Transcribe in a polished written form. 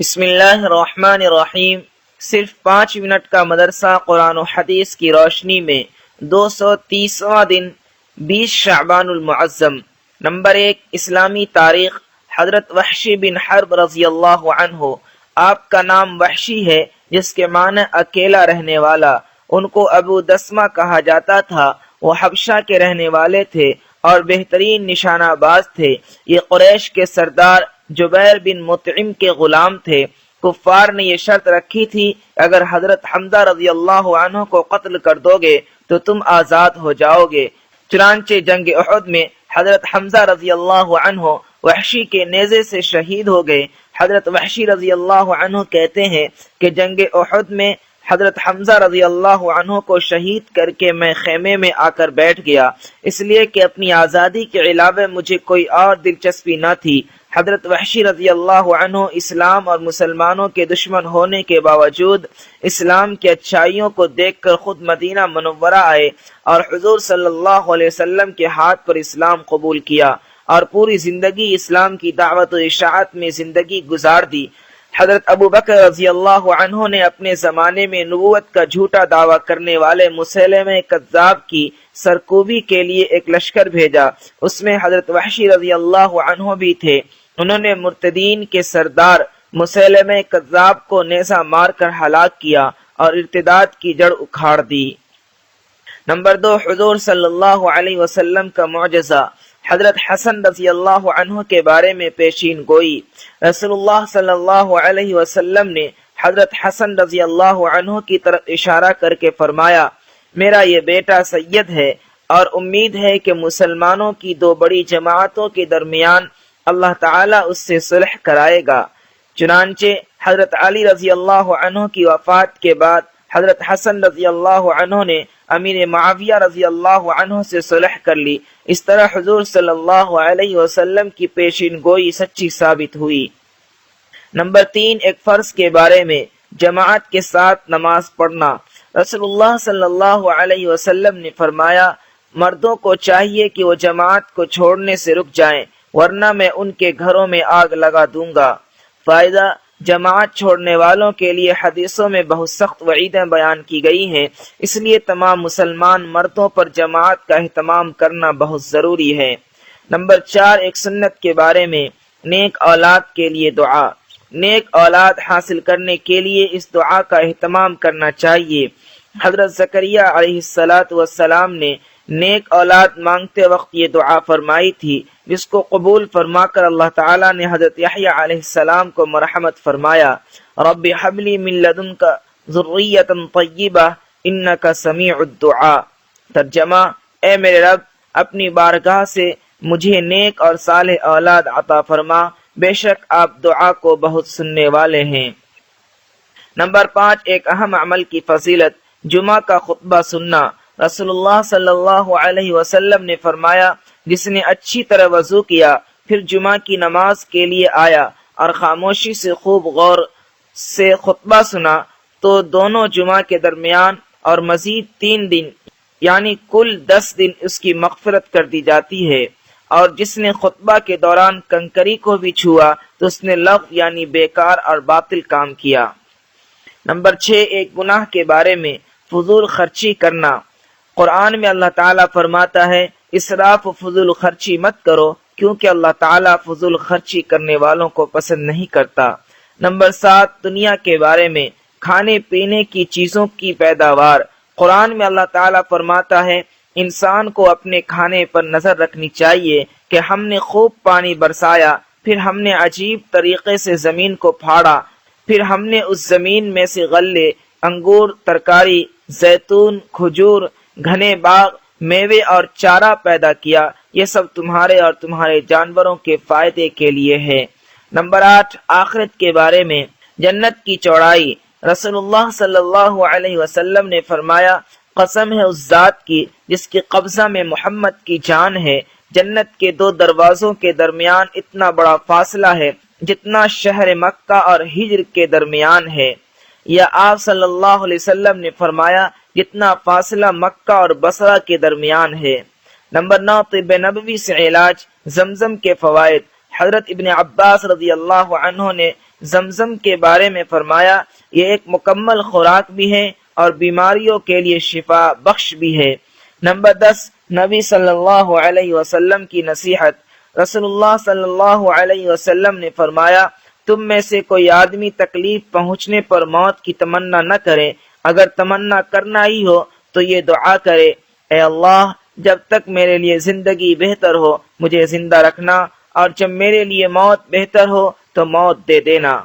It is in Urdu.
بسم اللہ الرحمن الرحیم۔ صرف 5 منٹ کا مدرسہ قرآن و حدیث کی روشنی میں 230واں دن 20 شعبان المعظم۔ نمبر 1، اسلامی تاریخ۔ حضرت وحشی بن حرب رضی اللہ عنہ، آپ کا نام وحشی ہے جس کے معنی اکیلا رہنے والا۔ ان کو ابو دسمہ کہا جاتا تھا۔ وہ حبشہ کے رہنے والے تھے اور بہترین نشانہ باز تھے۔ یہ قریش کے سردار جبیر بن مطعم کے غلام تھے۔ کفار نے یہ شرط رکھی تھی اگر حضرت حمزہ رضی اللہ عنہ کو قتل کر دو گے تو تم آزاد ہو جاؤ گے۔ چنانچہ جنگ احد میں حضرت حمزہ رضی اللہ عنہ وحشی کے نیزے سے شہید ہو گئے۔ حضرت وحشی رضی اللہ عنہ کہتے ہیں کہ جنگ احد میں حضرت حمزہ رضی اللہ عنہ کو شہید کر کے میں خیمے میں آ کر بیٹھ گیا، اس لیے کہ اپنی آزادی کے علاوہ مجھے کوئی اور دلچسپی نہ تھی۔ حضرت وحشی رضی اللہ عنہ اسلام اور مسلمانوں کے دشمن ہونے کے باوجود اسلام کی اچھائیوں کو دیکھ کر خود مدینہ منورہ آئے اور حضور صلی اللہ علیہ وسلم کے ہاتھ پر اسلام قبول کیا اور پوری زندگی اسلام کی دعوت و اشاعت میں زندگی گزار دی۔ حضرت ابو بکر رضی اللہ عنہ نے اپنے زمانے میں نبوت کا جھوٹا دعویٰ کرنے والے مسیلمہ کذاب کی سرکوبی کے لیے ایک لشکر بھیجا۔ اس میں حضرت وحشی رضی اللہ عنہ بھی تھے۔ انہوں نے مرتدین کے سردار مسیلمہ کذاب کو نیزہ مار کر ہلاک کیا اور ارتداد کی جڑ اکھاڑ دی۔ نمبر 2، حضور صلی اللہ علیہ وسلم کا معجزہ۔ حضرت حسن رضی اللہ عنہ کے بارے میں پیشین گوئی۔ رسول اللہ صلی اللہ علیہ وسلم نے حضرت حسن رضی اللہ عنہ کی طرف اشارہ کر کے فرمایا، میرا یہ بیٹا سید ہے اور امید ہے کہ مسلمانوں کی 2 بڑی جماعتوں کے درمیان اللہ تعالیٰ اس سے صلح کرائے گا۔ چنانچہ حضرت علی رضی اللہ عنہ کی وفات کے بعد حضرت حسن رضی اللہ عنہ نے امیر معاویہ رضی اللہ عنہ سے صلح کر لی۔ اس طرح حضور صلی اللہ علیہ وسلم کی پیشین گوئی سچی ثابت ہوئی۔ نمبر 3، ایک فرض کے بارے میں جماعت کے ساتھ نماز پڑھنا۔ رسول اللہ صلی اللہ علیہ وسلم نے فرمایا، مردوں کو چاہیے کہ وہ جماعت کو چھوڑنے سے رک جائیں ورنہ میں ان کے گھروں میں آگ لگا دوں گا۔ فائدہ، جماعت چھوڑنے والوں کے لیے حدیثوں میں بہت سخت وعیدیں بیان کی گئی ہیں، اس لیے تمام مسلمان مردوں پر جماعت کا اہتمام کرنا بہت ضروری ہے۔ نمبر 4، ایک سنت کے بارے میں نیک اولاد کے لیے دعا۔ نیک اولاد حاصل کرنے کے لیے اس دعا کا اہتمام کرنا چاہیے۔ حضرت زکریا علیہ السلام نے نیک اولاد مانگتے وقت یہ دعا فرمائی تھی، جس کو قبول فرما کر اللہ تعالیٰ نے حضرت یحییٰ علیہ السلام کو مرحمت فرمایا، رب ہب لی من لدنک ذریۃ طیبہ انک سمیع الدعاء۔ ترجمہ، اے میرے رب، اپنی بارگاہ سے مجھے نیک اور صالح اولاد عطا فرما، بے شک آپ دعا کو بہت سننے والے ہیں۔ نمبر 5، ایک اہم عمل کی فضیلت، جمعہ کا خطبہ سننا۔ رسول اللہ صلی اللہ علیہ وسلم نے فرمایا، جس نے اچھی طرح وضو کیا پھر جمعہ کی نماز کے لیے آیا اور خاموشی سے خوب غور سے خطبہ سنا تو دونوں جمعہ کے درمیان اور مزید 3 دن یعنی کل 10 دن اس کی مغفرت کر دی جاتی ہے۔ اور جس نے خطبہ کے دوران کنکری کو بھی چھوا تو اس نے لغو یعنی بیکار اور باطل کام کیا۔ نمبر 6، ایک گناہ کے بارے میں فضول خرچی کرنا۔ قرآن میں اللہ تعالیٰ فرماتا ہے، اسراف و فضول خرچی مت کرو کیونکہ اللہ تعالیٰ فضول خرچی کرنے والوں کو پسند نہیں کرتا۔ نمبر 7، دنیا کے بارے میں کھانے پینے کی چیزوں کی پیداوار۔ قرآن میں اللہ تعالیٰ فرماتا ہے، انسان کو اپنے کھانے پر نظر رکھنی چاہیے کہ ہم نے خوب پانی برسایا، پھر ہم نے عجیب طریقے سے زمین کو پھاڑا، پھر ہم نے اس زمین میں سے غلے، انگور، ترکاری، زیتون، کھجور، گھنے باغ، میوے اور چارہ پیدا کیا، یہ سب تمہارے اور تمہارے جانوروں کے فائدے کے لیے ہے۔ نمبر 8، آخرت کے بارے میں جنت کی چوڑائی۔ رسول اللہ صلی اللہ علیہ وسلم نے فرمایا، قسم ہے اس ذات کی جس کے قبضہ میں محمد کی جان ہے، جنت کے 2 دروازوں کے درمیان اتنا بڑا فاصلہ ہے جتنا شہر مکہ اور ہجر کے درمیان ہے۔ یا آپ صلی اللہ علیہ وسلم نے فرمایا، جتنا فاصلہ مکہ اور بصرہ کے درمیان ہے۔ نمبر 9، طب نبوی سے علاج، زمزم کے فوائد۔ حضرت ابن عباس رضی اللہ عنہ نے زمزم کے بارے میں فرمایا یہ ایک مکمل خوراک بھی ہے اور بیماریوں کے لیے شفا بخش بھی ہے۔ نمبر 10، نبی صلی اللہ علیہ وسلم کی نصیحت۔ رسول اللہ صلی اللہ علیہ وسلم نے فرمایا تم میں سے کوئی آدمی تکلیف پہنچنے پر موت کی تمنا نہ کرے، اگر تمنا کرنا ہی ہو تو یہ دعا کرے، اے اللہ جب تک میرے لیے زندگی بہتر ہو مجھے زندہ رکھنا، اور جب میرے لیے موت بہتر ہو تو موت دے دینا۔